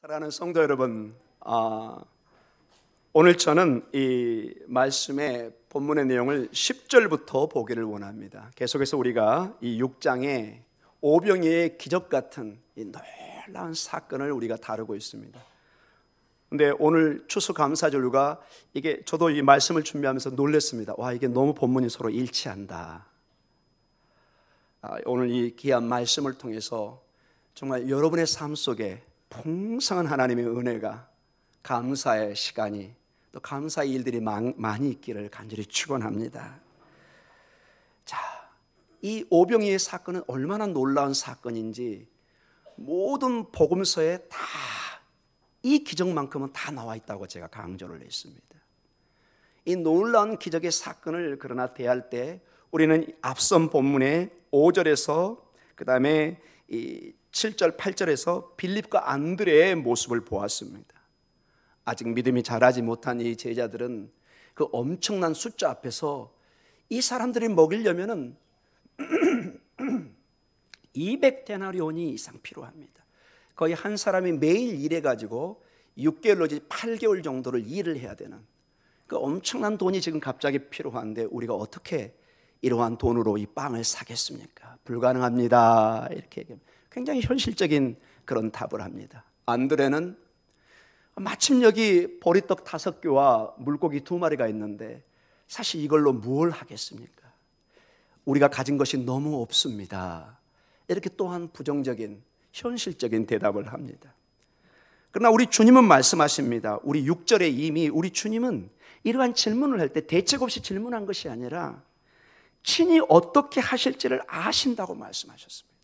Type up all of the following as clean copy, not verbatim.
사랑하는 성도 여러분, 오늘 저는 이 말씀의 본문의 내용을 10절부터 보기를 원합니다. 계속해서 우리가 이 6장의 오병이의 기적 같은 이 놀라운 사건을 우리가 다루고 있습니다. 근데 오늘 추수감사절과 이게 저도 이 말씀을 준비하면서 놀랐습니다. 와, 이게 너무 본문이 서로 일치한다. 오늘 이 귀한 말씀을 통해서 정말 여러분의 삶 속에 풍성한 하나님의 은혜가, 감사의 시간이, 또 감사의 일들이 많이 있기를 간절히 축원합니다. 자, 이 오병이의 사건은 얼마나 놀라운 사건인지 모든 복음서에 다 이 기적만큼은 다 나와 있다고 제가 강조를 했습니다. 이 놀라운 기적의 사건을 그러나 대할 때 우리는 앞선 본문의 5절에서 그 다음에 이 7절, 8절에서 빌립과 안드레의 모습을 보았습니다. 아직 믿음이 자라지 못한 이 제자들은 그 엄청난 숫자 앞에서 이 사람들이 먹이려면은 200데나리온이 이상 필요합니다. 거의 한 사람이 매일 일해가지고 6개월 내지 8개월 정도를 일을 해야 되는 그 엄청난 돈이 지금 갑자기 필요한데 우리가 어떻게 이러한 돈으로 이 빵을 사겠습니까? 불가능합니다. 이렇게 얘기합니다. 굉장히 현실적인 그런 답을 합니다. 안드레는 마침 여기 보리떡 5개와 물고기 2마리가 있는데 사실 이걸로 뭘 하겠습니까? 우리가 가진 것이 너무 없습니다. 이렇게 또한 부정적인 현실적인 대답을 합니다. 그러나 우리 주님은 말씀하십니다. 우리 6절에 이미 우리 주님은 이러한 질문을 할 때 대책 없이 질문한 것이 아니라 친히 어떻게 하실지를 아신다고 말씀하셨습니다.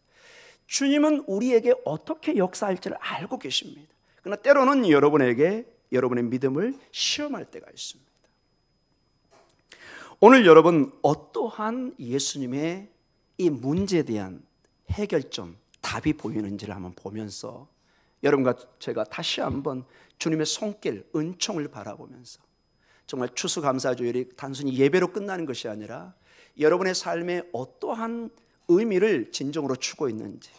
주님은 우리에게 어떻게 역사할지를 알고 계십니다. 그러나 때로는 여러분에게 여러분의 믿음을 시험할 때가 있습니다. 오늘 여러분 어떠한 예수님의 이 문제에 대한 해결점, 답이 보이는지를 한번 보면서 여러분과 제가 다시 한번 주님의 손길, 은총을 바라보면서 정말 추수감사주일이 단순히 예배로 끝나는 것이 아니라 여러분의 삶에 어떠한 의미를 진정으로 주고 있는지,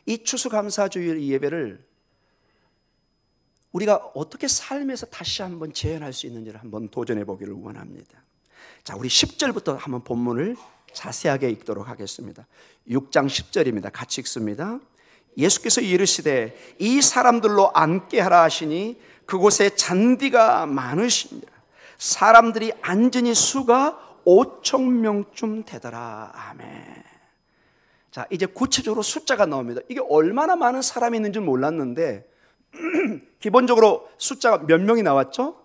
이 추수감사주일 예배를 우리가 어떻게 삶에서 다시 한번 재현할 수 있는지를 한번 도전해 보기를 원합니다. 자, 우리 10절부터 한번 본문을 자세하게 읽도록 하겠습니다. 6장 10절입니다. 같이 읽습니다. 예수께서 이르시되 이 사람들로 앉게 하라 하시니 그곳에 잔디가 많으시니라. 사람들이 앉으니 수가 5,000명쯤 되더라. 아멘. 자, 이제 구체적으로 숫자가 나옵니다. 이게 얼마나 많은 사람이 있는지 몰랐는데 기본적으로 숫자가 몇 명이 나왔죠?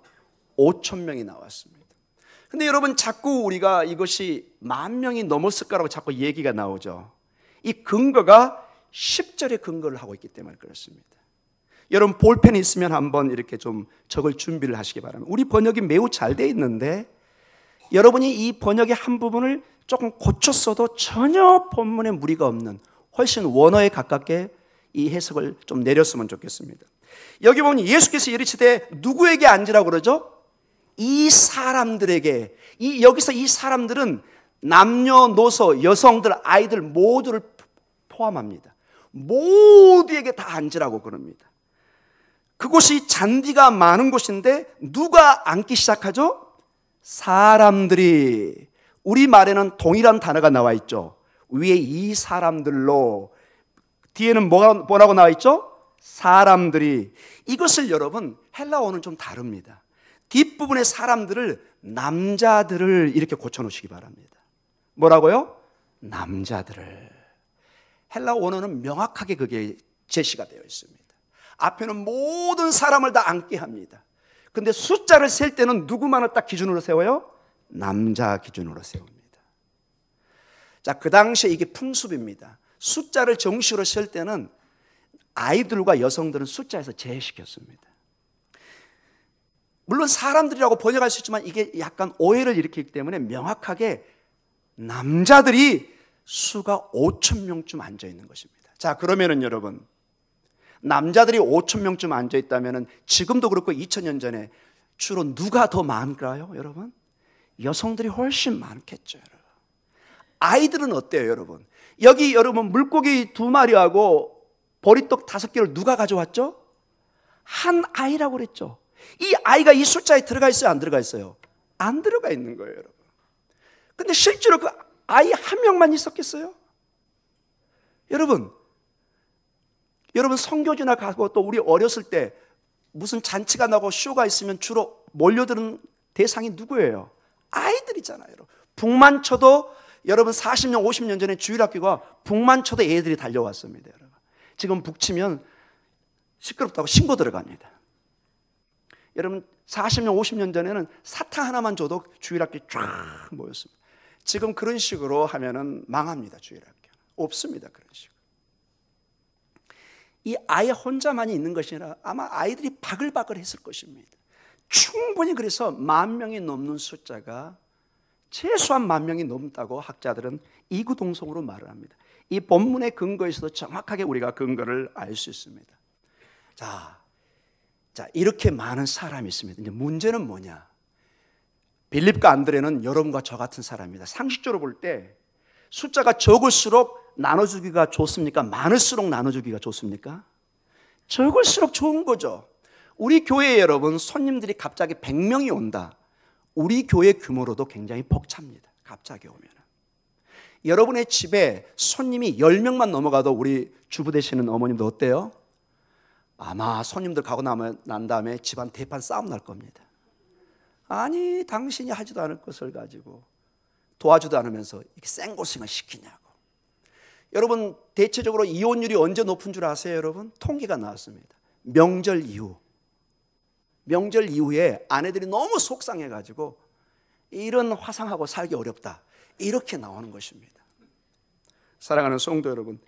5,000명이 나왔습니다. 근데 여러분 자꾸 우리가 이것이 10,000명이 넘었을 거라고 자꾸 얘기가 나오죠. 이 근거가 10절의 근거를 하고 있기 때문에 그렇습니다. 여러분 볼펜이 있으면 한번 이렇게 좀 적을 준비를 하시기 바랍니다. 우리 번역이 매우 잘 돼 있는데 여러분이 이 번역의 한 부분을 조금 고쳤어도 전혀 본문에 무리가 없는 훨씬 원어에 가깝게 이 해석을 좀 내렸으면 좋겠습니다. 여기 보면 예수께서 이르시되 누구에게 앉으라고 그러죠? 이 사람들에게. 여기서 이 사람들은 남녀노소, 여성들, 아이들 모두를 포함합니다. 모두에게 다 앉으라고 그럽니다. 그곳이 잔디가 많은 곳인데 누가 앉기 시작하죠? 사람들이. 우리말에는 동일한 단어가 나와 있죠. 위에 이 사람들로, 뒤에는 뭐라고 나와 있죠? 사람들이. 이것을 여러분 헬라어는 좀 다릅니다. 뒷부분의 사람들을 남자들을 이렇게 고쳐놓으시기 바랍니다. 뭐라고요? 남자들을. 헬라어 원어는 명확하게 그게 제시가 되어 있습니다. 앞에는 모든 사람을 다 앉게 합니다. 근데 숫자를 셀 때는 누구만을 딱 기준으로 세워요? 남자 기준으로 세웁니다. 자, 그 당시에 이게 풍습입니다. 숫자를 정식으로 셀 때는 아이들과 여성들은 숫자에서 제외시켰습니다. 물론 사람들이라고 번역할 수 있지만 이게 약간 오해를 일으키기 때문에 명확하게 남자들이 수가 5,000명쯤 앉아 있는 것입니다. 자, 그러면은 여러분 남자들이 5,000명쯤 앉아 있다면은 지금도 그렇고 2000년 전에 주로 누가 더 많을까요, 여러분? 여성들이 훨씬 많겠죠, 여러분. 아이들은 어때요, 여러분? 여기 여러분 물고기 2마리하고 보리떡 5개를 누가 가져왔죠? 한 아이라고 그랬죠. 이 아이가 이 숫자에 들어가 있어요, 안 들어가 있어요? 안 들어가 있는 거예요, 여러분. 근데 실제로 그 아이 한 명만 있었겠어요? 여러분 선교지나 가고 또 우리 어렸을 때 무슨 잔치가 나고 쇼가 있으면 주로 몰려드는 대상이 누구예요? 아이들이잖아요. 북만 쳐도 여러분 40년 50년 전에 주일학교가 북만 쳐도 애들이 달려왔습니다. 여러분. 지금 북치면 시끄럽다고 신고 들어갑니다. 여러분 40년 50년 전에는 사탕 하나만 줘도 주일학교 쫙 모였습니다. 지금 그런 식으로 하면은 망합니다. 주일학교 없습니다. 그런 식으로. 이 아이 혼자만이 있는 것이 아니라 아마 아이들이 바글바글 했을 것입니다. 충분히 그래서 10,000명이 넘는 숫자가 최소한 10,000명이 넘다고 학자들은 이구동성으로 말을 합니다. 이 본문의 근거에서도 정확하게 우리가 근거를 알 수 있습니다. 자, 이렇게 많은 사람이 있습니다. 이제 문제는 뭐냐? 빌립과 안드레는 여러분과 저 같은 사람입니다. 상식적으로 볼 때 숫자가 적을수록 나눠주기가 좋습니까? 많을수록 나눠주기가 좋습니까? 적을수록 좋은 거죠. 우리 교회에 여러분 손님들이 갑자기 100명이 온다. 우리 교회 규모로도 굉장히 벅찹니다. 갑자기 오면. 여러분의 집에 손님이 10명만 넘어가도 우리 주부 되시는 어머님도 어때요? 아마 손님들 가고 난 다음에 집안 대판 싸움 날 겁니다. 아니 당신이 하지도 않을 것을 가지고 도와주도 않으면서 이렇게 생고생을 시키냐고. 여러분 대체적으로 이혼율이 언제 높은 줄 아세요? 여러분 통계가 나왔습니다. 명절 이후에 아내들이 너무 속상해가지고 이런 화상하고 살기 어렵다 이렇게 나오는 것입니다. 사랑하는 성도 여러분,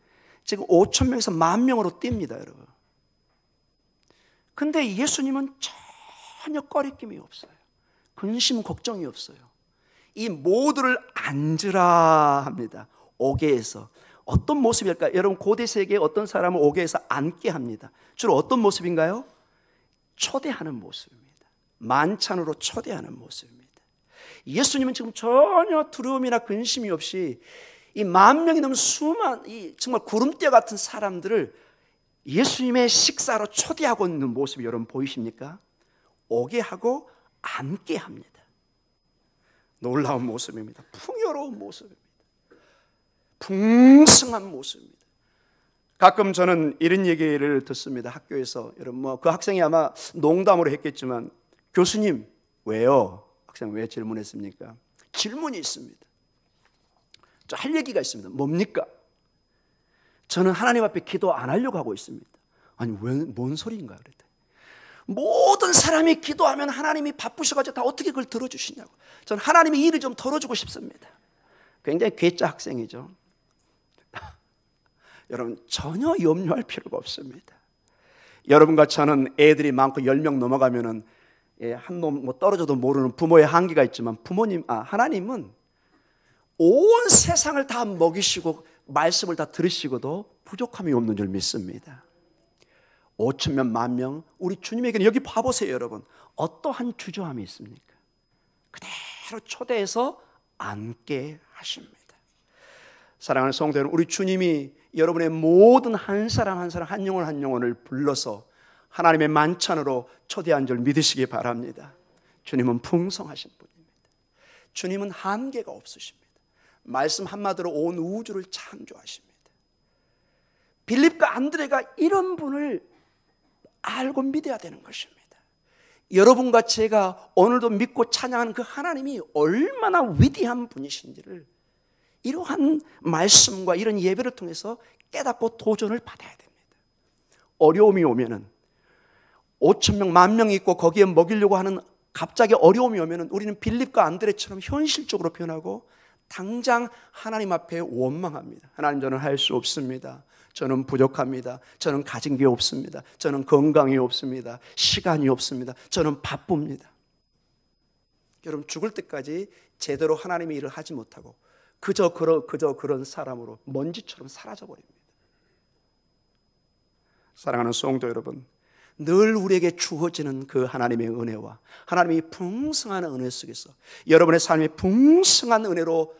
지금 5,000명에서 10,000명으로 뜁니다. 여러분. 근데 예수님은 전혀 꺼리낌이 없어요. 근심 걱정이 없어요. 이 모두를 앉으라 합니다. 옥외에서. 어떤 모습일까요? 여러분 고대 세계에 어떤 사람을 옥외에서 앉게 합니다. 주로 어떤 모습인가요? 초대하는 모습입니다. 만찬으로 초대하는 모습입니다. 예수님은 지금 전혀 두려움이나 근심이 없이 이 10,000명이 넘는 이 정말 구름대 같은 사람들을 예수님의 식사로 초대하고 있는 모습이 여러분 보이십니까? 오게 하고 앉게 합니다. 놀라운 모습입니다. 풍요로운 모습입니다. 풍성한 모습입니다. 가끔 저는 이런 얘기를 듣습니다. 학교에서. 여러분 그 학생이 아마 농담으로 했겠지만 교수님 왜요? 학생 왜 질문했습니까? 질문이 있습니다. 저 할 얘기가 있습니다. 뭡니까? 저는 하나님 앞에 기도 안 하려고 하고 있습니다. 아니 왜 뭔 소리인가 그랬더니 모든 사람이 기도하면 하나님이 바쁘셔가지고 다 어떻게 그걸 들어주시냐고. 저는 하나님의 일을 좀 덜어주고 싶습니다. 굉장히 괴짜 학생이죠. 여러분 전혀 염려할 필요가 없습니다. 여러분과 저는 애들이 많고 10명 넘어가면은 한 놈 뭐 떨어져도 모르는 부모의 한계가 있지만 하나님은 온 세상을 다 먹이시고 말씀을 다 들으시고도 부족함이 없는 줄 믿습니다. 5,000명, 10,000명 우리 주님에게는 여기 봐보세요 여러분. 어떠한 주저함이 있습니까? 그대로 초대해서 앉게 하십니다. 사랑하는 성도 여러분, 우리 주님이 여러분의 모든 한 사람 한 영혼을 불러서 하나님의 만찬으로 초대한 줄 믿으시기 바랍니다. 주님은 풍성하신 분입니다. 주님은 한계가 없으십니다. 말씀 한마디로 온 우주를 창조하십니다. 빌립과 안드레가 이런 분을 알고 믿어야 되는 것입니다. 여러분과 제가 오늘도 믿고 찬양하는 그 하나님이 얼마나 위대한 분이신지를 이러한 말씀과 이런 예배를 통해서 깨닫고 도전을 받아야 됩니다. 어려움이 오면은 5,000명, 10,000명 있고 거기에 먹이려고 하는 갑자기 어려움이 오면은 우리는 빌립과 안드레처럼 현실적으로 변하고 당장 하나님 앞에 원망합니다. 하나님 저는 할 수 없습니다. 저는 부족합니다. 저는 가진 게 없습니다. 저는 건강이 없습니다. 시간이 없습니다. 저는 바쁩니다. 여러분 죽을 때까지 제대로 하나님의 일을 하지 못하고 그저 그런 사람으로 먼지처럼 사라져버립니다. 사랑하는 성도 여러분, 늘 우리에게 주어지는 그 하나님의 은혜와 하나님의 풍성한 은혜 속에서 여러분의 삶이 풍성한 은혜로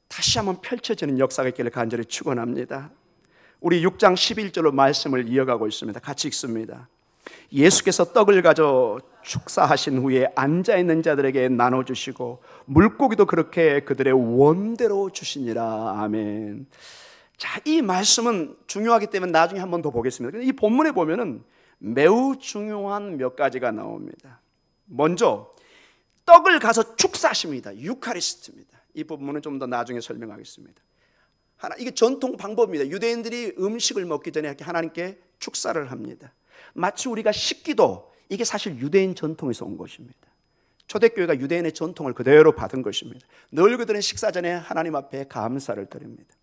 다시 한번 펼쳐지는 역사가 있기를 간절히 축원합니다. 우리 6장 11절로 말씀을 이어가고 있습니다. 같이 읽습니다. 예수께서 떡을 가져 축사하신 후에 앉아있는 자들에게 나눠주시고 물고기도 그렇게 그들의 원대로 주시니라. 아멘. 자, 이 말씀은 중요하기 때문에 나중에 한 번 더 보겠습니다. 이 본문에 보면은 매우 중요한 몇 가지가 나옵니다. 먼저 떡을 가서 축사하십니다. 유카리스트입니다. 이 부분은 좀 더 나중에 설명하겠습니다. 이게 전통 방법입니다. 유대인들이 음식을 먹기 전에 하나님께 축사를 합니다. 마치 우리가 식기도, 이게 사실 유대인 전통에서 온 것입니다. 초대교회가 유대인의 전통을 그대로 받은 것입니다. 늘 그들은 식사 전에 하나님 앞에 감사를 드립니다.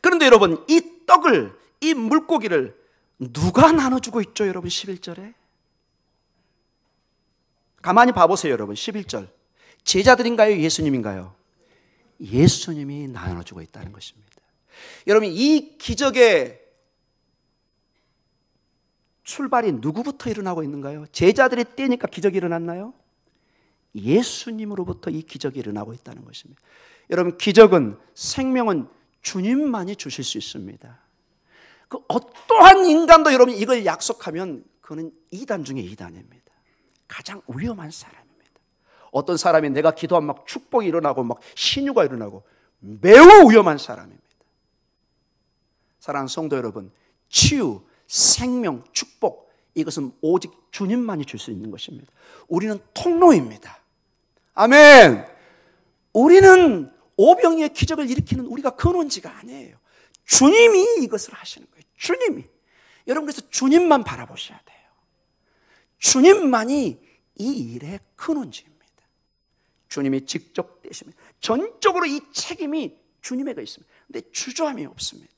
그런데 여러분, 이 떡을, 이 물고기를 누가 나눠주고 있죠, 여러분? 11절에 가만히 봐보세요, 여러분. 11절 제자들인가요, 예수님인가요? 예수님이 나눠주고 있다는 것입니다. 여러분, 이 기적의 출발이 누구부터 일어나고 있는가요? 제자들이 떼니까 기적이 일어났나요? 예수님으로부터 이 기적이 일어나고 있다는 것입니다. 여러분, 기적은, 생명은 주님만이 주실 수 있습니다. 그 어떠한 인간도 여러분 이걸 약속하면 그는 이단 중에 이단입니다. 가장 위험한 사람입니다. 어떤 사람이 내가 기도하면 막 축복이 일어나고 막 신유가 일어나고 매우 위험한 사람입니다. 사랑하는 성도 여러분, 치유, 생명, 축복, 이것은 오직 주님만이 줄 수 있는 것입니다. 우리는 통로입니다. 아멘. 우리는 오병이의 기적을 일으키는 우리가 근원지가 아니에요. 주님이 이것을 하시는 거예요. 주님이. 여러분, 그래서 주님만 바라보셔야 돼요. 주님만이 이 일의 근원지입니다. 주님이 직접 되십니다. 전적으로 이 책임이 주님에게 있습니다. 근데 주저함이 없습니다.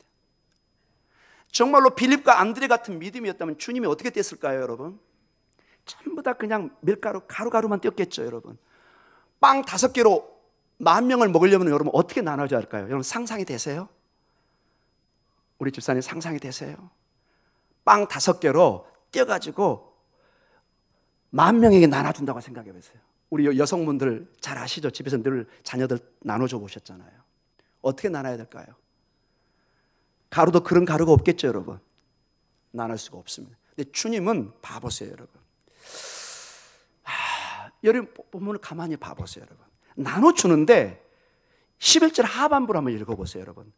정말로 빌립과 안드레 같은 믿음이었다면 주님이 어떻게 됐을까요, 여러분? 전부 다 그냥 밀가루, 가루가루만 띄었겠죠, 여러분. 빵 5개로 10,000명을 먹으려면 여러분 어떻게 나눠줘야 할까요? 여러분 상상이 되세요? 우리 집사님 상상이 되세요? 빵 5개로 띄어가지고 10,000명에게 나눠준다고 생각해 보세요. 우리 여성분들 잘 아시죠? 집에서 늘 자녀들 나눠줘 보셨잖아요. 어떻게 나눠야 될까요? 가루도 그런 가루가 없겠죠, 여러분. 나눌 수가 없습니다. 근데 주님은 봐보세요, 여러분. 여러분 본문을 가만히 봐보세요, 여러분. 나눠주는데 11절 하반부를 한번 읽어보세요, 여러분.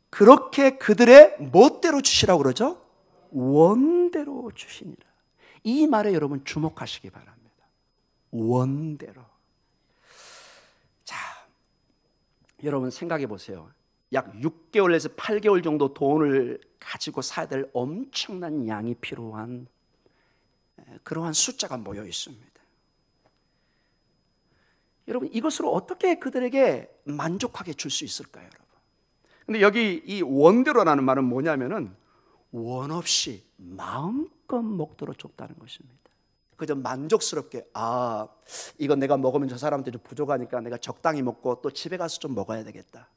그렇게 그들의 멋대로 주시라고 그러죠? 원대로 주시니라. 이 말에 여러분 주목하시기 바랍니다. 원대로. 자, 여러분 생각해 보세요. 약 6개월에서 8개월 정도 돈을 가지고 사야 될 엄청난 양이 필요한 그러한 숫자가 모여 있습니다. 여러분, 이것으로 어떻게 그들에게 만족하게 줄 수 있을까요, 여러분? 근데 여기 이 원대로라는 말은 뭐냐면은 원 없이 마음껏 먹도록 줬다는 것입니다. 그저 만족스럽게, 이건 내가 먹으면 저 사람한테 좀 부족하니까 내가 적당히 먹고 또 집에 가서 좀 먹어야 되겠다.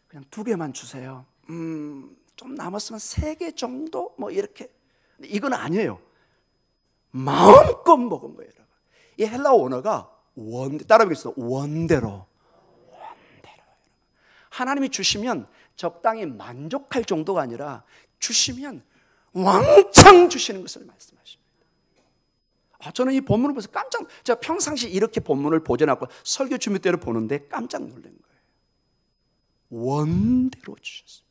그냥 2개만 주세요. 좀 남았으면 3개 정도? 뭐 이렇게. 근데 이건 아니에요. 마음껏 먹은 거예요, 여러분. 이 헬라어 원어가 따라해보겠습니다. 원대로. 하나님이 주시면 적당히 만족할 정도가 아니라 주시면 왕창 주시는 것을 말씀하십니다. 저는 이 본문을 보면서 제가 평상시 이렇게 본문을 보지 않고 설교 준비 때를 보는데 깜짝 놀란 거예요. 원대로 주셨습니다.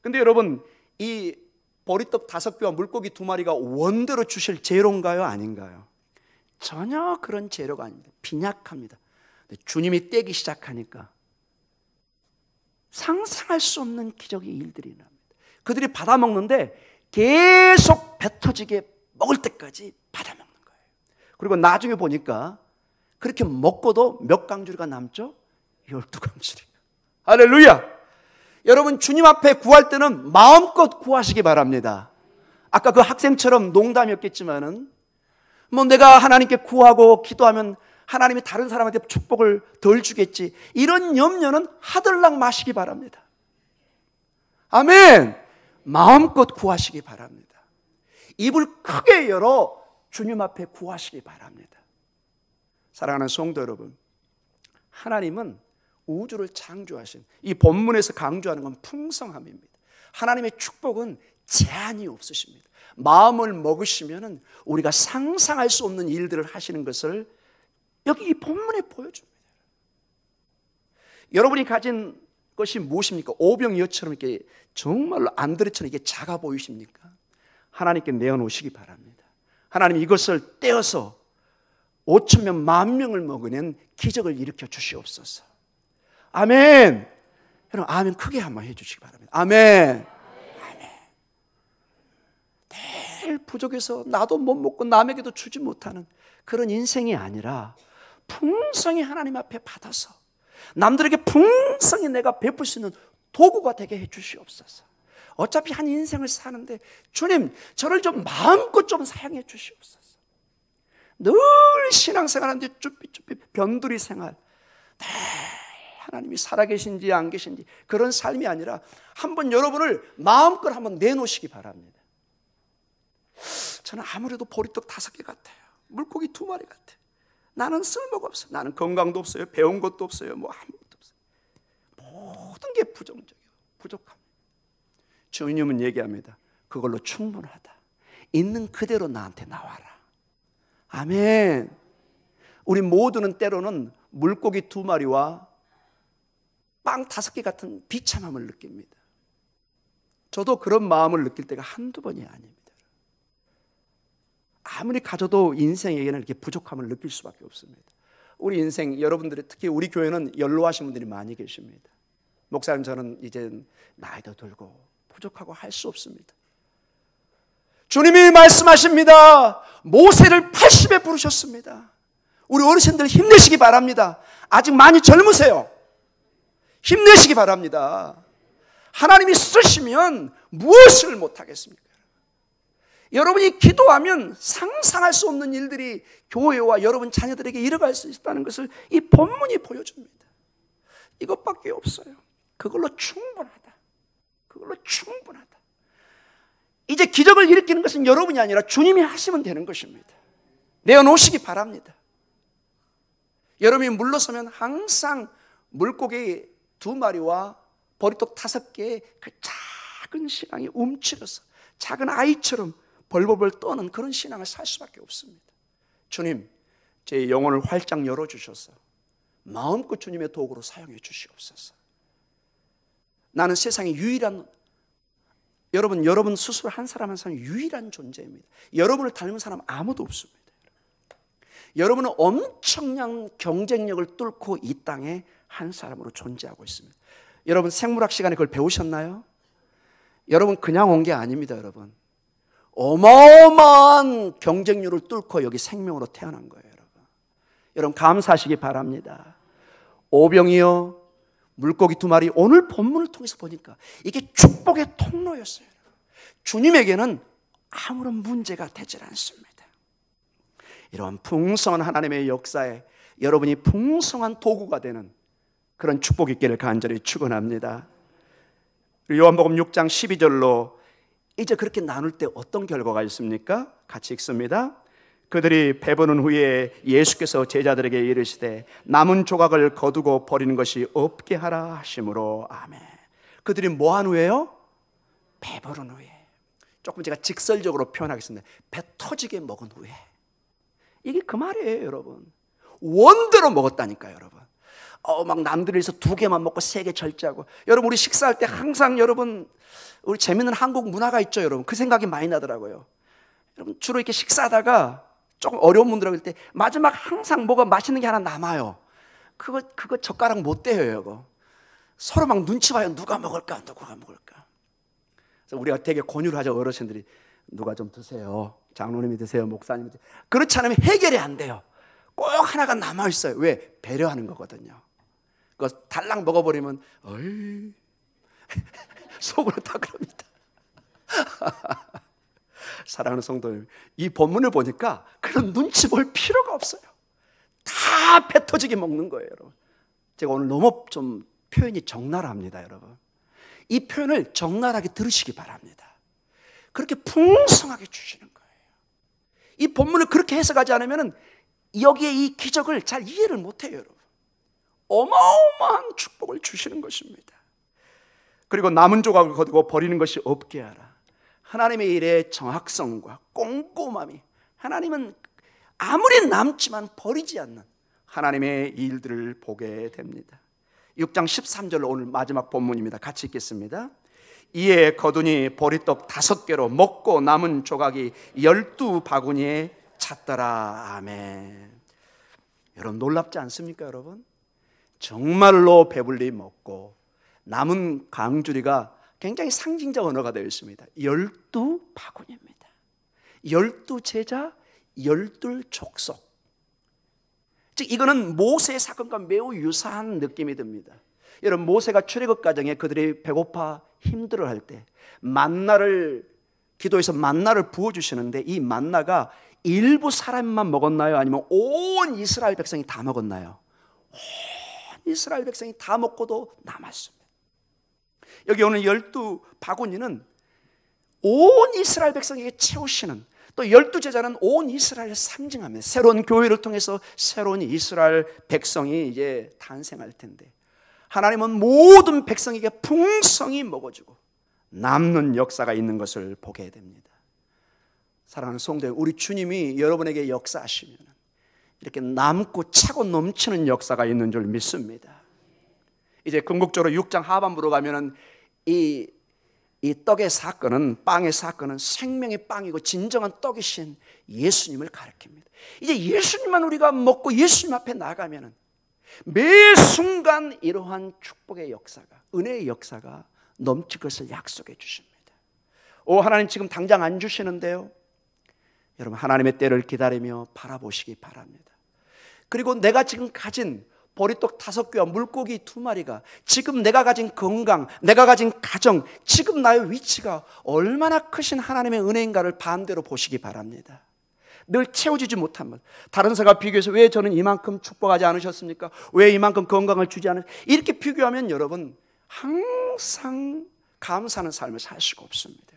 근데 여러분, 이 보리떡 5개와 물고기 2마리가 원대로 주실 재료인가요? 아닌가요? 전혀 그런 재료가 아닙니다. 빈약합니다. 근데 주님이 떼기 시작하니까 상상할 수 없는 기적의 일들이 납니다. 그들이 받아먹는데 계속 배 터지게 먹을 때까지 받아먹는 거예요. 그리고 나중에 보니까 그렇게 먹고도 몇 강주리가 남죠? 12강주리. 할렐루야! 여러분, 주님 앞에 구할 때는 마음껏 구하시기 바랍니다. 아까 그 학생처럼 농담이었겠지만은 뭐 내가 하나님께 구하고 기도하면 하나님이 다른 사람한테 축복을 덜 주겠지, 이런 염려는 하들락 마시기 바랍니다. 아멘. 마음껏 구하시기 바랍니다. 입을 크게 열어 주님 앞에 구하시기 바랍니다. 사랑하는 성도 여러분, 하나님은 우주를 창조하신, 이 본문에서 강조하는 건 풍성함입니다. 하나님의 축복은 제한이 없으십니다. 마음을 먹으시면은 우리가 상상할 수 없는 일들을 하시는 것을 여기 이 본문에 보여줍니다. 여러분이 가진 것이 무엇입니까? 오병이어처럼 이렇게 정말로 안드레처럼 이게 작아 보이십니까? 하나님께 내어놓으시기 바랍니다. 하나님 이것을 떼어서 5,000명, 10,000명을 먹으는 기적을 일으켜 주시옵소서. 아멘. 여러분 아멘 크게 한번 해주시기 바랍니다. 아멘. 아멘. 늘 부족해서 나도 못 먹고 남에게도 주지 못하는 그런 인생이 아니라 풍성히 하나님 앞에 받아서 남들에게 풍성히 내가 베풀 수 있는 도구가 되게 해 주시옵소서. 어차피 한 인생을 사는데 주님 저를 좀 마음껏 좀 사용해 주시옵소서. 늘 신앙생활하는데 쭈삣쭈삣 변두리 생활, 늘 하나님이 살아계신지 안 계신지 그런 삶이 아니라 한번 여러분을 마음껏 한번 내놓으시기 바랍니다. 저는 아무래도 보리떡 5개 같아요. 물고기 2마리 같아요. 나는 쓸모가 없어요. 나는 건강도 없어요. 배운 것도 없어요. 뭐 아무것도 없어요. 모든 게 부정적이에요. 부족합니다. 주님은 얘기합니다. 그걸로 충분하다. 있는 그대로 나한테 나와라. 아멘. 우리 모두는 때로는 물고기 2마리와 빵 5개 같은 비참함을 느낍니다. 저도 그런 마음을 느낄 때가 한두 번이 아닙니다. 아무리 가져도 인생에게는 이렇게 부족함을 느낄 수밖에 없습니다. 우리 인생 여러분들이 특히 우리 교회는 연로하신 분들이 많이 계십니다. 목사님 저는 이제 나이도 들고 부족하고 할 수 없습니다. 주님이 말씀하십니다. 모세를 80에 부르셨습니다. 우리 어르신들 힘내시기 바랍니다. 아직 많이 젊으세요. 힘내시기 바랍니다. 하나님이 쓰시면 무엇을 못하겠습니까? 여러분이 기도하면 상상할 수 없는 일들이 교회와 여러분 자녀들에게 일어날 수 있다는 것을 이 본문이 보여줍니다. 이것밖에 없어요. 그걸로 충분하다. 그걸로 충분하다. 이제 기적을 일으키는 것은 여러분이 아니라 주님이 하시면 되는 것입니다. 내어놓으시기 바랍니다. 여러분이 물러서면 항상 물고기 2마리와 보리떡 5개의 그 작은 신앙이 움츠려서 작은 아이처럼 벌벌벌 떠는 그런 신앙을 살 수밖에 없습니다. 주님, 제 영혼을 활짝 열어주셔서 마음껏 주님의 도구로 사용해 주시옵소서. 나는 세상에 유일한 여러분 스스로 한 사람 한 사람 유일한 존재입니다. 여러분을 닮은 사람 아무도 없습니다. 여러분은 엄청난 경쟁력을 뚫고 이 땅에 한 사람으로 존재하고 있습니다. 여러분 생물학 시간에 그걸 배우셨나요? 여러분 그냥 온 게 아닙니다. 여러분 어마어마한 경쟁률을 뚫고 여기 생명으로 태어난 거예요. 여러분 감사하시기 바랍니다. 오병이어 물고기 2마리 오늘 본문을 통해서 보니까 이게 축복의 통로였어요. 주님에게는 아무런 문제가 되질 않습니다. 이런 풍성한 하나님의 역사에 여러분이 풍성한 도구가 되는 그런 축복이 있기를 간절히 축원합니다. 요한복음 6장 12절로 이제 그렇게 나눌 때 어떤 결과가 있습니까? 같이 읽습니다. 그들이 배부른 후에 예수께서 제자들에게 이르시되 남은 조각을 거두고 버리는 것이 없게 하라 하심으로. 아멘. 그들이 뭐한 후에요? 배부른 후에. 조금 제가 직설적으로 표현하겠습니다. 배 터지게 먹은 후에. 이게 그 말이에요, 여러분. 원대로 먹었다니까요, 여러분. 막 남들에서 2개만 먹고 3개 절제하고. 여러분 우리 식사할 때 항상 여러분 우리 재밌는 한국 문화가 있죠, 여러분. 그 생각이 많이 나더라고요. 여러분 주로 이렇게 식사하다가 조금 어려운 분들하고 할 때 마지막 항상 뭐가 맛있는 게 하나 남아요. 그거 젓가락 못 대요, 이거. 서로 막 눈치 봐요. 누가 먹을까? 그래서 우리가 되게 권유를 하죠, 어르신들이. 누가 좀 드세요. 장로님이 드세요. 목사님이 드세요. 그렇지 않으면 해결이 안 돼요. 꼭 하나가 남아 있어요. 왜? 배려하는 거거든요. 그거 달랑 먹어버리면 어이 속으로 다 그럽니다. 사랑하는 성도님, 이 본문을 보니까 그런 눈치 볼 필요가 없어요. 다 배 터지게 먹는 거예요, 여러분. 제가 오늘 너무 좀 표현이 적나라합니다, 여러분. 이 표현을 적나라하게 들으시기 바랍니다. 그렇게 풍성하게 주시는 거예요. 이 본문을 그렇게 해석하지 않으면 여기에 이 기적을 잘 이해를 못해요, 여러분. 어마어마한 축복을 주시는 것입니다. 그리고 남은 조각을 거두고 버리는 것이 없게 하라. 하나님의 일의 정확성과 꼼꼼함이, 하나님은 아무리 남지만 버리지 않는 하나님의 일들을 보게 됩니다. 6장 13절 오늘 마지막 본문입니다. 같이 읽겠습니다. 이에 거두니 보리떡 5개로 먹고 남은 조각이 12바구니에 찼더라. 아멘. 여러분 놀랍지 않습니까? 여러분 정말로 배불리 먹고 남은 강주리가 굉장히 상징적 언어가 되어 있습니다. 12바구니입니다. 12제자 12족속. 즉 이거는 모세의 사건과 매우 유사한 느낌이 듭니다. 여러분 모세가 출애굽 과정에 그들이 배고파 힘들어할 때 만나를 기도해서 만나를 부어주시는데 이 만나가 일부 사람만 먹었나요? 아니면 온 이스라엘 백성이 다 먹었나요? 온 이스라엘 백성이 다 먹고도 남았습니다. 여기 오는 12바구니는 온 이스라엘 백성에게 채우시는, 또 12제자는 온 이스라엘을 상징합니다. 새로운 교회를 통해서 새로운 이스라엘 백성이 이제 탄생할 텐데 하나님은 모든 백성에게 풍성히 먹어주고 남는 역사가 있는 것을 보게 됩니다. 사랑하는 성도, 우리 주님이 여러분에게 역사하시면 이렇게 남고 차고 넘치는 역사가 있는 줄 믿습니다. 이제 궁극적으로 6장 하반부로 가면은 이 떡의 사건은, 빵의 사건은 생명의 빵이고 진정한 떡이신 예수님을 가리킵니다. 이제 예수님만 우리가 먹고 예수님 앞에 나가면은 매 순간 이러한 축복의 역사가, 은혜의 역사가 넘칠 것을 약속해 주십니다. 하나님 지금 당장 안 주시는데요. 여러분 하나님의 때를 기다리며 바라보시기 바랍니다. 그리고 내가 지금 가진 보리떡 5개와 물고기 2마리가, 지금 내가 가진 건강, 내가 가진 가정, 지금 나의 위치가 얼마나 크신 하나님의 은혜인가를 반대로 보시기 바랍니다. 늘 채워지지 못한 것, 다른 사람과 비교해서 왜 저는 이만큼 축복하지 않으셨습니까? 왜 이만큼 건강을 주지 않으셨습니까? 이렇게 비교하면 여러분 항상 감사하는 삶을 살 수가 없습니다.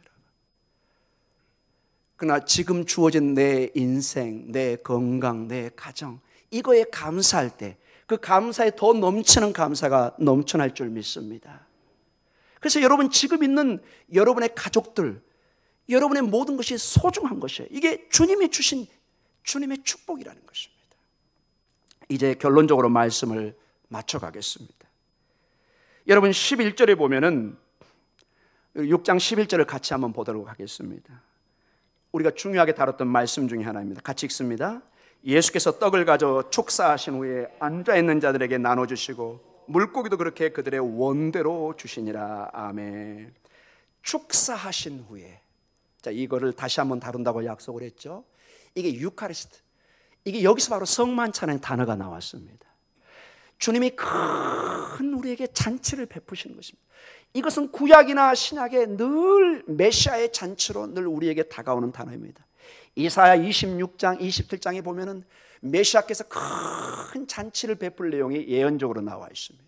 그러나 지금 주어진 내 인생, 내 건강, 내 가정, 이거에 감사할 때 그 감사에 더 넘치는 감사가 넘쳐날 줄 믿습니다. 그래서 여러분 지금 있는 여러분의 가족들, 여러분의 모든 것이 소중한 것이에요. 이게 주님이 주신 주님의 축복이라는 것입니다. 이제 결론적으로 말씀을 맞춰가겠습니다. 여러분 11절에 보면은 6장 11절을 같이 한번 보도록 하겠습니다. 우리가 중요하게 다뤘던 말씀 중에 하나입니다. 같이 읽습니다. 예수께서 떡을 가져 축사하신 후에 앉아있는 자들에게 나눠주시고 물고기도 그렇게 그들의 원대로 주시니라. 아멘. 축사하신 후에, 자 이거를 다시 한번 다룬다고 약속을 했죠. 이게 유카리스트, 이게 여기서 바로 성만찬의 단어가 나왔습니다. 주님이 큰 우리에게 잔치를 베푸시는 것입니다. 이것은 구약이나 신약에 늘 메시아의 잔치로 늘 우리에게 다가오는 단어입니다. 이사야 26장 27장에 보면은 메시아께서 큰 잔치를 베풀 내용이 예언적으로 나와 있습니다.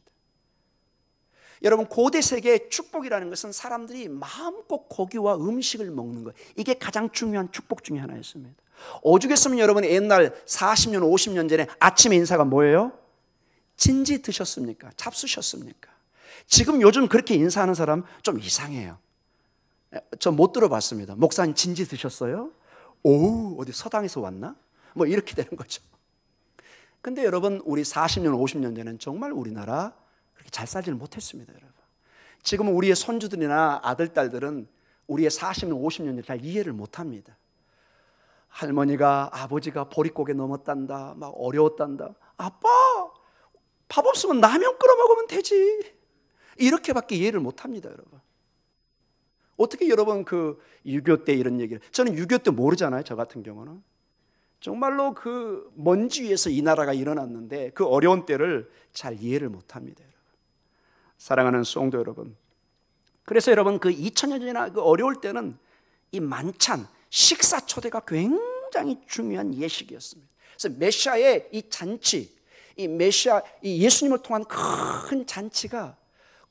여러분 고대 세계의 축복이라는 것은 사람들이 마음껏 고기와 음식을 먹는 것, 이게 가장 중요한 축복 중에 하나였습니다. 오죽했으면 여러분 옛날 40년 50년 전에 아침 인사가 뭐예요? 진지 드셨습니까? 잡수셨습니까? 지금 요즘 그렇게 인사하는 사람 좀 이상해요. 저 못 들어봤습니다. 목사님 진지 드셨어요? 오, 어디 서당에서 왔나? 뭐 이렇게 되는 거죠. 근데 여러분 우리 40년 50년 전에는 정말 우리나라 그렇게 잘 살지는 못했습니다. 여러분 지금은 우리의 손주들이나 아들, 딸들은 우리의 40년 50년 전을 잘 이해를 못합니다. 할머니가 아버지가 보릿고개 넘었단다, 막 어려웠단다. 아빠 밥 없으면 라면 끓여 먹으면 되지, 이렇게밖에 이해를 못합니다. 여러분 어떻게 여러분 그 6.25 때 이런 얘기를, 저는 6.25 때 모르잖아요. 저 같은 경우는 정말로 그 먼지 위에서 이 나라가 일어났는데 그 어려운 때를 잘 이해를 못합니다. 여러분 사랑하는 성도 여러분, 그래서 여러분 그 2000년 전이나 그 어려울 때는 이 만찬, 식사 초대가 굉장히 중요한 예식이었습니다. 그래서 메시아의 이 잔치, 이 메시아, 이 예수님을 통한 큰 잔치가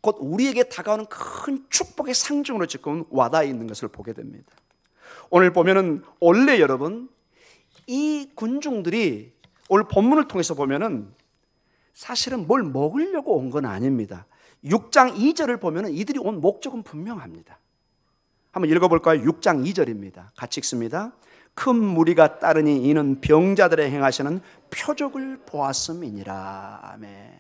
곧 우리에게 다가오는 큰 축복의 상징으로 지금 와닿아 있는 것을 보게 됩니다. 오늘 보면은 원래 여러분 이 군중들이 오늘 본문을 통해서 보면은 사실은 뭘 먹으려고 온 건 아닙니다. 6장 2절을 보면은 이들이 온 목적은 분명합니다. 한번 읽어볼까요? 6장 2절입니다. 같이 읽습니다. 큰 무리가 따르니 이는 병자들의 행하시는 표적을 보았음이니라. 아멘.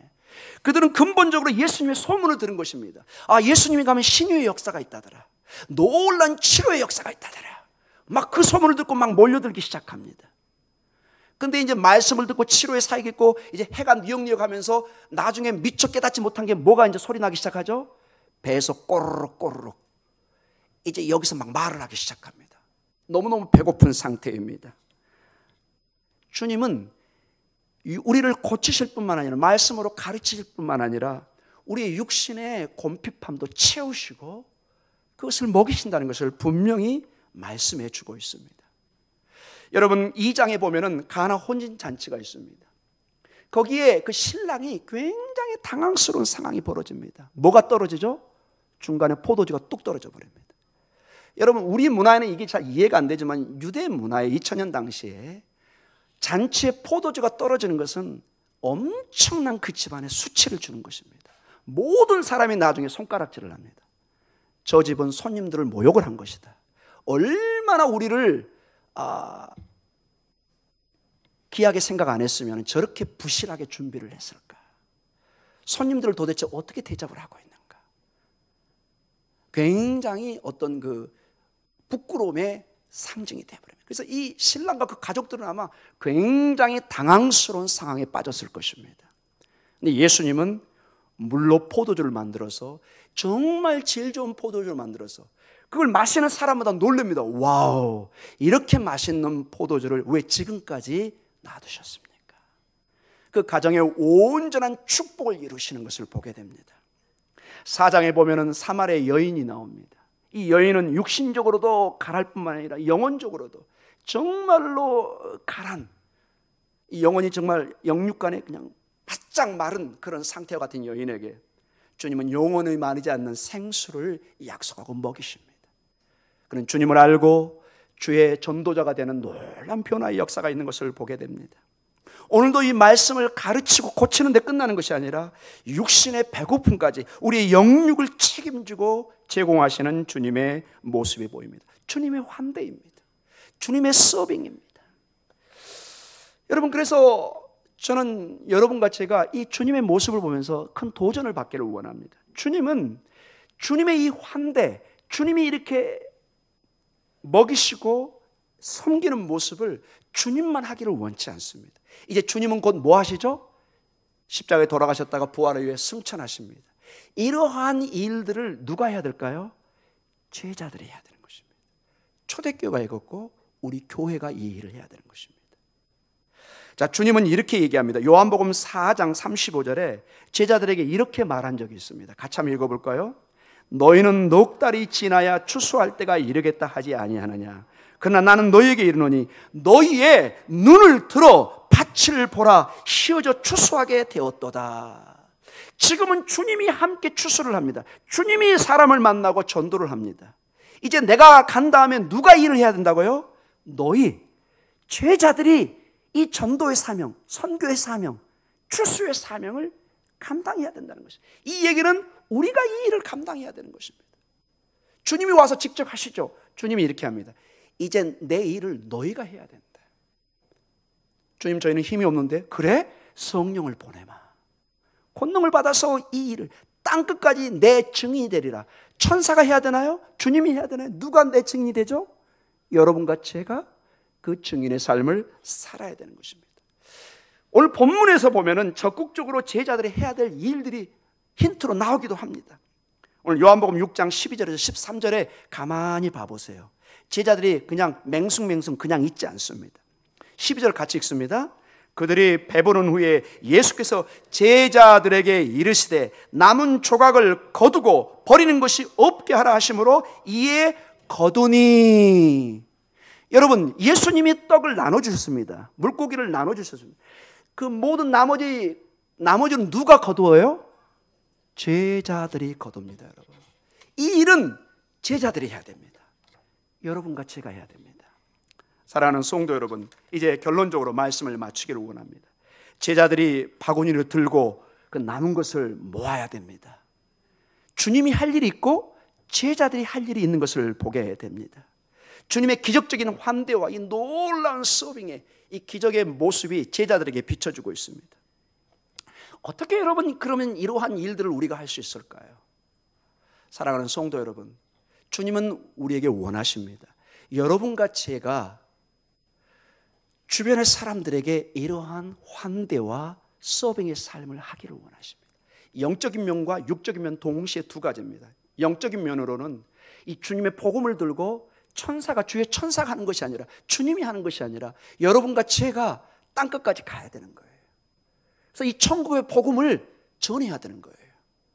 그들은 근본적으로 예수님의 소문을 들은 것입니다. 아, 예수님이 가면 신유의 역사가 있다더라. 놀란 치료의 역사가 있다더라. 막 그 소문을 듣고 막 몰려들기 시작합니다. 근데 이제 말씀을 듣고 치료의 사역이 있고 이제 해가 뉘역뉘역하면서 나중에 미처 깨닫지 못한 게 뭐가 이제 소리 나기 시작하죠? 배에서 꼬르륵 꼬르륵. 이제 여기서 막 말을 하기 시작합니다. 너무너무 배고픈 상태입니다. 주님은 우리를 고치실 뿐만 아니라 말씀으로 가르치실 뿐만 아니라 우리의 육신의 곤핍함도 채우시고 그것을 먹이신다는 것을 분명히 말씀해 주고 있습니다. 여러분, 2장에 보면은 가나 혼인잔치가 있습니다. 거기에 그 신랑이 굉장히 당황스러운 상황이 벌어집니다. 뭐가 떨어지죠? 중간에 포도주가 뚝 떨어져 버립니다. 여러분, 우리 문화에는 이게 잘 이해가 안 되지만 유대 문화의 2000년 당시에 잔치에 포도주가 떨어지는 것은 엄청난 그 집안에 수치를 주는 것입니다. 모든 사람이 나중에 손가락질을 합니다. 저 집은 손님들을 모욕을 한 것이다. 얼마나 우리를 귀하게 생각 안 했으면 저렇게 부실하게 준비를 했을까? 손님들을 도대체 어떻게 대접을 하고 있는가? 굉장히 어떤 그 부끄러움의 상징이 되어버립니다. 그래서 이 신랑과 그 가족들은 아마 굉장히 당황스러운 상황에 빠졌을 것입니다. 근데 예수님은 물로 포도주를 만들어서 정말 질 좋은 포도주를 만들어서 그걸 마시는 사람마다 놀랍니다. 와우, 이렇게 맛있는 포도주를 왜 지금까지 놔두셨습니까? 그 가정의 온전한 축복을 이루시는 것을 보게 됩니다. 4장에 보면은 사마리아 여인이 나옵니다. 이 여인은 육신적으로도 가랄 뿐만 아니라 영혼적으로도 정말로 가란, 이 영혼이 정말 영육간에 그냥 바짝 마른 그런 상태와 같은 여인에게 주님은 영혼이 마르지 않는 생수를 약속하고 먹이십니다. 그는 주님을 알고 주의 전도자가 되는 놀라운 변화의 역사가 있는 것을 보게 됩니다. 오늘도 이 말씀을 가르치고 고치는 데 끝나는 것이 아니라 육신의 배고픔까지 우리의 영육을 책임지고 제공하시는 주님의 모습이 보입니다. 주님의 환대입니다. 주님의 서빙입니다. 여러분, 그래서 저는 여러분과 제가 이 주님의 모습을 보면서 큰 도전을 받기를 원합니다. 주님은 주님의 이 환대, 주님이 이렇게 먹이시고 섬기는 모습을 주님만 하기를 원치 않습니다. 이제 주님은 곧 뭐 하시죠? 십자가에 돌아가셨다가 부활을 위해 승천하십니다. 이러한 일들을 누가 해야 될까요? 제자들이 해야 되는 것입니다. 초대교회가 해갖고 우리 교회가 이 일을 해야 되는 것입니다. 자, 주님은 이렇게 얘기합니다. 요한복음 4장 35절에 제자들에게 이렇게 말한 적이 있습니다. 같이 한번 읽어볼까요? 너희는 넉 달이 지나야 추수할 때가 이르겠다 하지 아니하느냐. 그러나 나는 너희에게 이르노니 너희의 눈을 들어 밭을 보라. 휘어져 추수하게 되었도다. 지금은 주님이 함께 추수를 합니다. 주님이 사람을 만나고 전도를 합니다. 이제 내가 간 다음에 누가 일을 해야 된다고요? 너희 제자들이 이 전도의 사명, 선교의 사명, 추수의 사명을 감당해야 된다는 것입니다. 이 얘기는 우리가 이 일을 감당해야 되는 것입니다. 주님이 와서 직접 하시죠. 주님이 이렇게 합니다. 이젠 내 일을 너희가 해야 된다. 주님, 저희는 힘이 없는데 그래? 성령을 보내마. 권능을 받아서 이 일을 땅끝까지 내 증인이 되리라. 천사가 해야 되나요? 주님이 해야 되나요? 누가 내 증인이 되죠? 여러분과 제가 그 증인의 삶을 살아야 되는 것입니다. 오늘 본문에서 보면은 적극적으로 제자들이 해야 될 일들이 힌트로 나오기도 합니다. 오늘 요한복음 6장 12절에서 13절에 가만히 봐보세요. 제자들이 그냥 맹숭맹숭 그냥 있지 않습니다. 12절 같이 읽습니다. 그들이 배부른 후에 예수께서 제자들에게 이르시되 남은 조각을 거두고 버리는 것이 없게 하라 하심으로 이에 거두니. 여러분, 예수님이 떡을 나눠주셨습니다. 물고기를 나눠주셨습니다. 그 모든 나머지는 누가 거두어요? 제자들이 거둡니다. 여러분, 이 일은 제자들이 해야 됩니다. 여러분과 제가 해야 됩니다. 사랑하는 성도 여러분, 이제 결론적으로 말씀을 마치기를 원합니다. 제자들이 바구니를 들고 그 남은 것을 모아야 됩니다. 주님이 할 일이 있고 제자들이 할 일이 있는 것을 보게 됩니다. 주님의 기적적인 환대와 이 놀라운 서빙의 이 기적의 모습이 제자들에게 비춰주고 있습니다. 어떻게 여러분 그러면 이러한 일들을 우리가 할 수 있을까요? 사랑하는 성도 여러분, 주님은 우리에게 원하십니다. 여러분과 제가 주변의 사람들에게 이러한 환대와 서빙의 삶을 하기를 원하십니다. 영적인 면과 육적인 면 동시에 두 가지입니다. 영적인 면으로는 이 주님의 복음을 들고 천사가, 주의 천사가 하는 것이 아니라, 주님이 하는 것이 아니라 여러분과 제가 땅끝까지 가야 되는 거예요. 그래서 이 천국의 복음을 전해야 되는 거예요.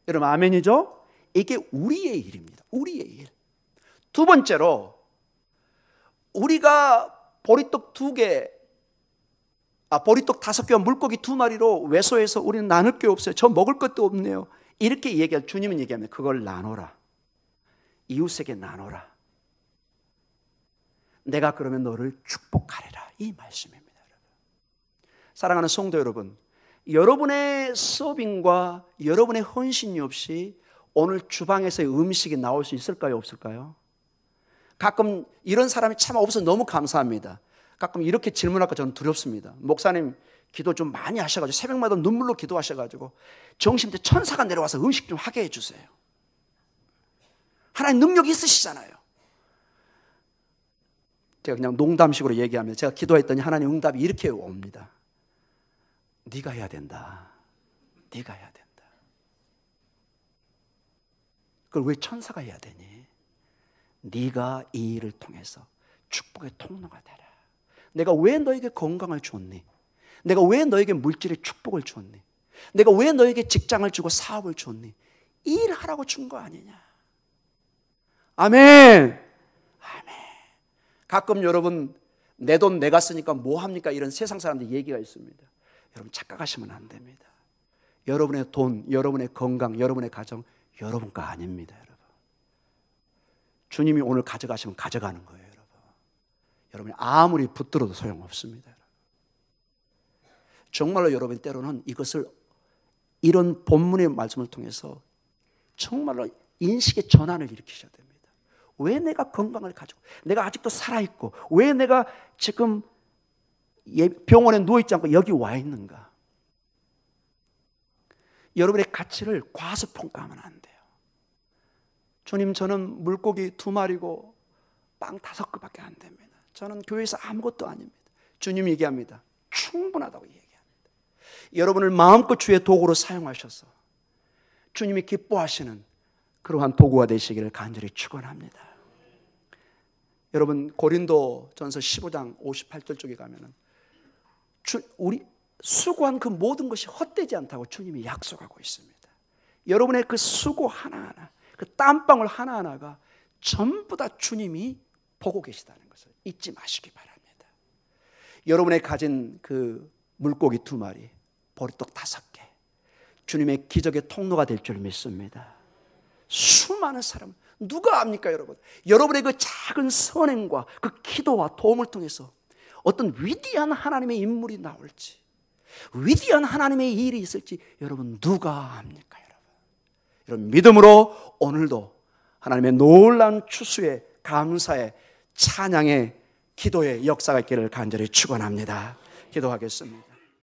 여러분 아멘이죠? 이게 우리의 일입니다. 우리의 일. 두 번째로, 우리가 보리떡 5개와 물고기 2마리로 외소해서 우리는 나눌 게 없어요. 저 먹을 것도 없네요. 이렇게 얘기할, 주님은 얘기하면 그걸 나눠라. 이웃에게 나눠라. 내가 그러면 너를 축복하리라. 이 말씀입니다. 여러분. 사랑하는 성도 여러분, 여러분의 서빙과 여러분의 헌신이 없이 오늘 주방에서의 음식이 나올 수 있을까요? 없을까요? 가끔 이런 사람이 참 없어서 너무 감사합니다. 가끔 이렇게 질문할까 저는 두렵습니다. 목사님 기도 좀 많이 하셔가지고 새벽마다 눈물로 기도하셔가지고 정신때 천사가 내려와서 음식 좀 하게 해주세요. 하나님 능력이 있으시잖아요. 제가 그냥 농담식으로 얘기하면, 제가 기도했더니 하나님 응답이 이렇게 옵니다. 네가 해야 된다. 네가 해야 된다. 그걸 왜 천사가 해야 되니? 네가 이 일을 통해서 축복의 통로가 되라. 내가 왜 너에게 건강을 줬니? 내가 왜 너에게 물질의 축복을 줬니? 내가 왜 너에게 직장을 주고 사업을 줬니? 이 일을 하라고 준 거 아니냐? 아멘. 아멘. 가끔 여러분, 내 돈 내가 쓰니까 뭐 합니까? 이런 세상 사람들 얘기가 있습니다. 여러분 착각하시면 안 됩니다. 여러분의 돈, 여러분의 건강, 여러분의 가정 여러분 거 아닙니다. 여러분. 주님이 오늘 가져가시면 가져가는 거예요. 여러분. 여러분이 아무리 붙들어도 소용없습니다. 여러분. 정말로 여러분 때로는 이것을, 이런 본문의 말씀을 통해서 정말로 인식의 전환을 일으키셔야 됩니다. 왜 내가 건강을 가지고, 내가 아직도 살아있고, 왜 내가 지금 병원에 누워있지 않고 여기 와 있는가? 여러분의 가치를 과소평가하면 안 돼요. 주님, 저는 물고기 2마리고 빵 5개밖에 안 됩니다. 저는 교회에서 아무것도 아닙니다. 주님 얘기합니다. 충분하다고 얘기합니다. 여러분을 마음껏 주의 도구로 사용하셔서 주님이 기뻐하시는 그러한 도구가 되시기를 간절히 축원합니다. 여러분 고린도전서 15장 58절 쪽에 가면은 우리 수고한 그 모든 것이 헛되지 않다고 주님이 약속하고 있습니다. 여러분의 그 수고 하나하나, 그 땀방울 하나하나가 전부 다 주님이 보고 계시다는 것을 잊지 마시기 바랍니다. 여러분의 가진 그 물고기 2마리, 보리떡 5개, 주님의 기적의 통로가 될 줄 믿습니다. 수많은 사람, 누가 압니까 여러분? 여러분의 그 작은 선행과 그 기도와 도움을 통해서 어떤 위대한 하나님의 인물이 나올지, 위대한 하나님의 일이 있을지 여러분 누가 압니까 여러분? 여러분 믿음으로 오늘도 하나님의 놀라운 추수의 감사의 찬양의 기도의 역사가 있기를 간절히 축원합니다. 기도하겠습니다.